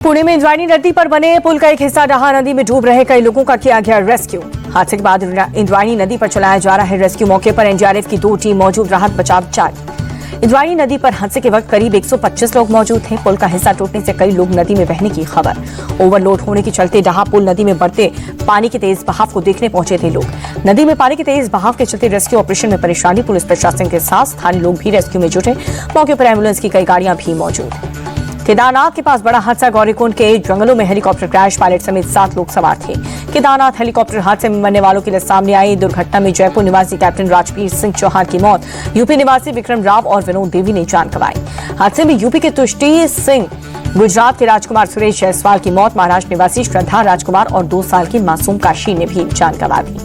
पुणे में इंद्रायणी नदी पर बने पुल का एक हिस्सा डहा नदी में डूब रहे कई लोगों का किया गया रेस्क्यू। हादसे के बाद इंद्रायणी नदी पर चलाया जा रहा है रेस्क्यू। मौके पर एनडीआरएफ की 2 टीम मौजूद, राहत बचाव जारी। इंद्रायणी नदी पर हादसे के वक्त करीब 125 लोग मौजूद थे। पुल का हिस्सा टूटने से कई लोग नदी में बहने की खबर। ओवरलोड होने के चलते डहा पुल नदी में बढ़ते पानी के तेज बहाव को देखने पहुंचे थे लोग। नदी में पानी के तेज बहाव के चलते रेस्क्यू ऑपरेशन में परेशानी। पुलिस प्रशासन के साथ स्थानीय लोग भी रेस्क्यू में जुटे। मौके पर एम्बुलेंस की कई गाड़ियां भी मौजूद। केदारनाथ के पास बड़ा हादसा। गौरीकुंड के जंगलों में हेलीकॉप्टर क्रैश, पायलट समेत 7 लोग सवार थे। केदारनाथ हेलीकॉप्टर हादसे में मरने वालों की लिस्ट सामने आई। दुर्घटना में जयपुर निवासी कैप्टन राजवीर सिंह चौहान की मौत, यूपी निवासी विक्रम राव और विनोद देवी ने जान गंवाई। हादसे में यूपी के तुष्टि सिंह, गुजरात के राजकुमार सुरेश जायसवाल की मौत, महाराष्ट्र निवासी श्रद्धा राजकुमार और 2 साल की मासूम काशी ने भी जान गंवा दी।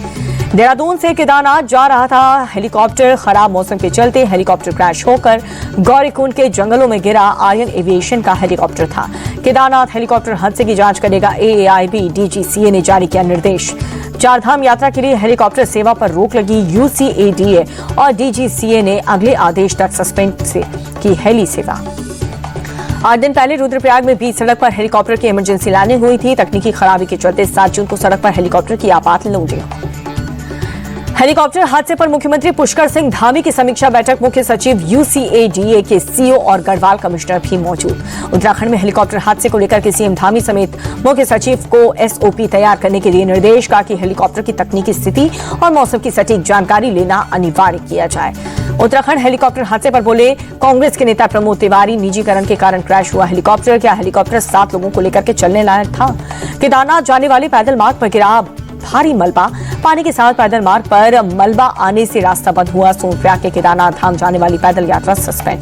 देहरादून से केदारनाथ जा रहा था हेलीकॉप्टर। खराब मौसम के चलते हेलीकॉप्टर क्रैश होकर गौरीकुंड के जंगलों में गिरा। आर्यन एविएशन का हेलीकॉप्टर था। केदारनाथ हेलीकॉप्टर हादसे की जांच करेगा। एएआईबी डीजीसीए ने जारी किया निर्देश। चारधाम यात्रा के लिए हेलीकॉप्टर सेवा पर रोक लगी। यूसीएडीए और डीजीसीए ने अगले आदेश तक सस्पेंड की हेली सेवा। 8 दिन पहले रुद्रप्रयाग में बीच सड़क पर हेलीकॉप्टर की इमरजेंसी लैंडिंग हुई थी। तकनीकी खराबी के चलते 7 जून को सड़क पर हेलीकॉप्टर की आपात लैंडिंग। हेलीकॉप्टर हादसे पर मुख्यमंत्री पुष्कर सिंह धामी की समीक्षा बैठक। मुख्य सचिव यूसीएडीए के सीओ और गढ़वाल कमिश्नर भी मौजूद। उत्तराखंड में हेलीकॉप्टर हादसे को लेकर के सीएम धामी समेत मुख्य सचिव को एसओपी तैयार करने के लिए निर्देश। कहा कि हेलीकॉप्टर की तकनीकी स्थिति और मौसम की सटीक जानकारी लेना अनिवार्य किया जाए। उत्तराखंड हेलीकॉप्टर हादसे पर बोले कांग्रेस के नेता प्रमोद तिवारी, निजीकरण के कारण क्रैश हुआ हेलीकॉप्टर। क्या हेलीकॉप्टर 7 लोगों को लेकर के चलने लायक था? केदारनाथ जाने वाले पैदल मार्ग पर गिरा भारी मलबा। पानी के साथ पैदल मार्ग पर मलबा आने से रास्ता बंद हुआ। सोनप्रयाग के केदारनाथ धाम जाने वाली पैदल यात्रा सस्पेंड।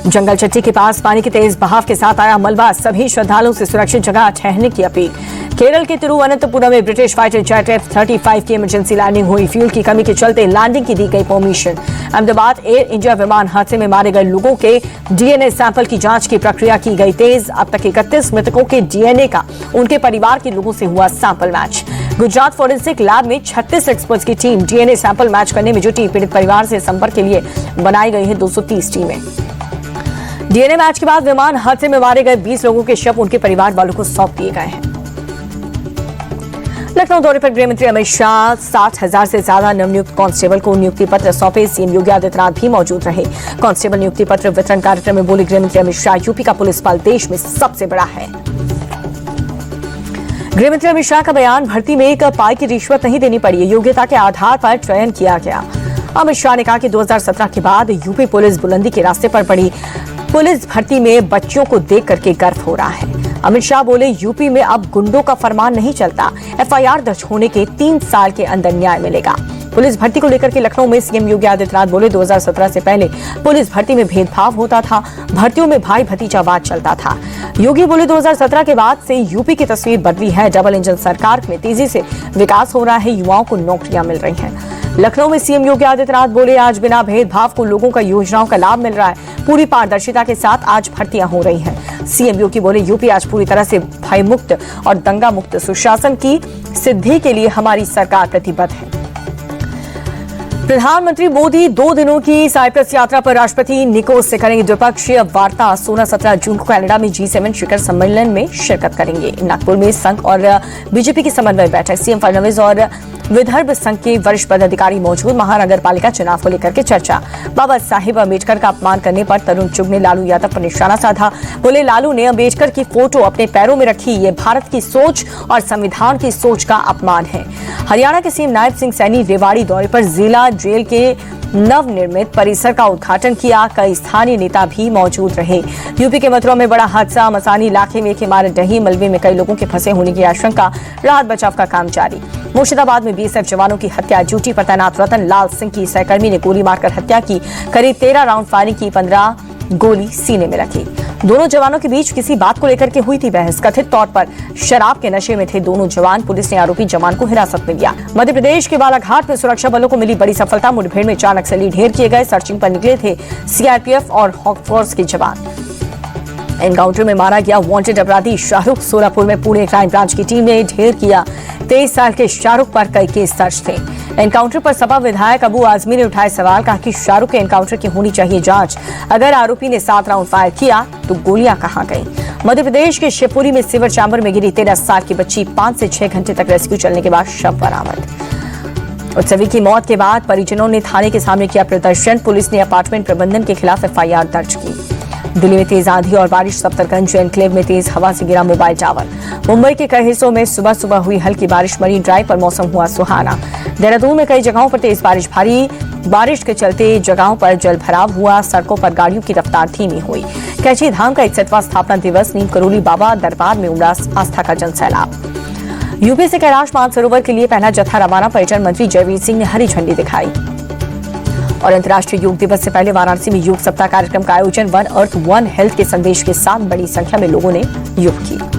जंगल चट्टी के पास पानी के तेज बहाव के साथ आया मलबा। सभी श्रद्धालुओं से सुरक्षित जगह ठहरने की अपील। केरल के तिरुवनंतपुरम में ब्रिटिश फाइटर जेट F-35 की इमरजेंसी लैंडिंग हुई। फ्यूल की कमी के चलते लैंडिंग की दी गई परमिशन। अहमदाबाद एयर इंडिया विमान हादसे में मारे गए लोगों के डीएनए सैंपल की जांच की प्रक्रिया की गई तेज। अब तक 31 मृतकों के डीएनए का उनके परिवार के लोगों से हुआ sample match. Gujarat forensic lab में 36 एक्सपर्ट्स की टीम डीएनए सैंपल मैच करने में जुटी। पीड़ित परिवार से संपर्क के लिए बनाई गई है 230 टीमें। डीएनए मैच के बाद विमान हादसे में मारे गए 20 लोगों के शव उनके परिवार वालों को सौंप दिए गए हैं। लखनऊ दौरे पर गृह मंत्री अमित शाह 60,000 से ज्यादा नवनियुक्त कांस्टेबल को नियुक्ति पत्र सौंपे। सीएम योगी आदित्यनाथ भी मौजूद रहे। कांस्टेबल नियुक्ति पत्र वितरण कार्यक्रम में बोले गृह मंत्री अमित शाह, यूपी का पुलिस बल देश में सबसे बड़ा है। गृह मंत्री अमित शाह का बयान, भर्ती में 1 पाई की रिश्वत नहीं देनी पड़ी, योग्यता के आधार पर चयन किया गया। अमित शाह ने कहा कि 2017 के बाद यूपी पुलिस बुलंदी के रास्ते पर बढ़ी। पुलिस भर्ती में बच्चियों को देख करके गर्व हो रहा है। अमित शाह बोले, यूपी में अब गुंडों का फरमान नहीं चलता। एफआईआर दर्ज होने के 3 साल के अंदर न्याय मिलेगा। पुलिस भर्ती को लेकर के लखनऊ में सीएम योगी आदित्यनाथ बोले, 2017 से पहले पुलिस भर्ती में भेदभाव होता था। भर्तियों में भाई भतीजावाद चलता था। योगी बोले, 2017 के बाद से यूपी की तस्वीर बदली है। डबल इंजन सरकार में तेजी से विकास हो रहा है। युवाओं को नौकरियां मिल रही हैं। लखनऊ में सीएम योगी आदित्यनाथ बोले, आज बिना भेदभाव को लोगों का योजनाओं का लाभ मिल रहा है। पूरी पारदर्शिता के साथ आज भर्तियां हो रही हैं। सीएम योगी बोले, यूपी आज पूरी तरह से भय मुक्त और दंगा मुक्त सुशासन की सिद्धि के लिए हमारी सरकार प्रतिबद्ध है। प्रधानमंत्री मोदी 2 दिनों की साइप्रस यात्रा पर राष्ट्रपति निकोस से करेंगे द्विपक्षीय वार्ता। 16-17 जून को कनाडा में G7 शिखर सम्मेलन में शिरकत करेंगे। नागपुर में संघ और बीजेपी की समन्वय बैठक। सीएम फडणवीस और विदर्भ संघ के वरिष्ठ पदाधिकारी मौजूद। महानगर पालिका चुनाव को लेकर के चर्चा। बाबा साहिब अम्बेडकर का अपमान करने पर तरुण चुग ने लालू यादव पर निशाना साधा। बोले, लालू ने अम्बेडकर की फोटो अपने पैरों में रखी। ये भारत की सोच और संविधान की सोच का अपमान है। हरियाणा के सीएम नायब सिंह सैनी रेवाड़ी दौरे पर जिला जेल के नवनिर्मित परिसर का उद्घाटन किया। कई स्थानीय नेता भी मौजूद रहे। यूपी के मथुरा में बड़ा हादसा। मसानी इलाके में एक इमारत ढही, मलबे में कई लोगों के फंसे होने की आशंका। राहत बचाव का काम जारी। मुर्शिदाबाद में बीएसएफ जवानों की हत्या। ड्यूटी पर तैनात रतन लाल सिंह की सहकर्मी ने गोली मारकर हत्या की। करीब 13 राउंड फायरिंग की, 15 गोली सीने में रखी। दोनों जवानों के बीच किसी बात को लेकर के हुई थी बहस। कथित तौर पर शराब के नशे में थे दोनों जवान। पुलिस ने आरोपी जवान को हिरासत में लिया। मध्य प्रदेश के बालाघाट में सुरक्षा बलों को मिली बड़ी सफलता। मुठभेड़ में 4 नक्सली ढेर किए गए। सर्चिंग पर निकले थे सीआरपीएफ और हॉक फोर्स के जवान। एनकाउंटर में मारा गया वांटेड अपराधी शाहरुख। सोलापुर में पुणे क्राइम ब्रांच की टीम ने ढेर किया। 23 साल के शाहरुख पर कई केस दर्ज थे। एनकाउंटर पर सपा विधायक अबू आजमी ने उठाए सवाल। कहा कि शाहरुख के एनकाउंटर की होनी चाहिए जांच। अगर आरोपी ने 7 राउंड फायर किया तो गोलियां कहां गई? मध्य प्रदेश के शिवपुरी में सीवर चैम्बर में गिरी 13 साल की बच्ची, 5 से 6 घंटे तक रेस्क्यू चलने के बाद शव बरामद। उत्सवी की मौत के बाद परिजनों ने थाने के सामने किया प्रदर्शन। पुलिस ने अपार्टमेंट प्रबंधन के खिलाफ FIR दर्ज की। दिल्ली में तेज आंधी और बारिश, सफ्दरगंज एनक्लेव में तेज हवा से गिरा मोबाइल टावर। मुंबई के कई हिस्सों में सुबह सुबह हुई हल्की बारिश, मरीन ड्राइव पर मौसम हुआ सुहाना। देहरादून में कई जगहों पर तेज बारिश, भारी बारिश के चलते जगहों पर जल भराव हुआ। सड़कों पर गाड़ियों की रफ्तार धीमी हुई। कैची धाम का 61वां स्थापना दिवस, नीम करोली बाबा दरबार में उमड़ा आस्था का जनसैलाब। यूपी से कैलाश मानसरोवर के लिए पहला जत्था रवाना, पर्यटन मंत्री जयवीर सिंह ने हरी झंडी दिखाई। और अंतर्राष्ट्रीय योग दिवस से पहले वाराणसी में योग सप्ताह कार्यक्रम का आयोजन, वन अर्थ वन हेल्थ के संदेश के साथ बड़ी संख्या में लोगों ने योग की।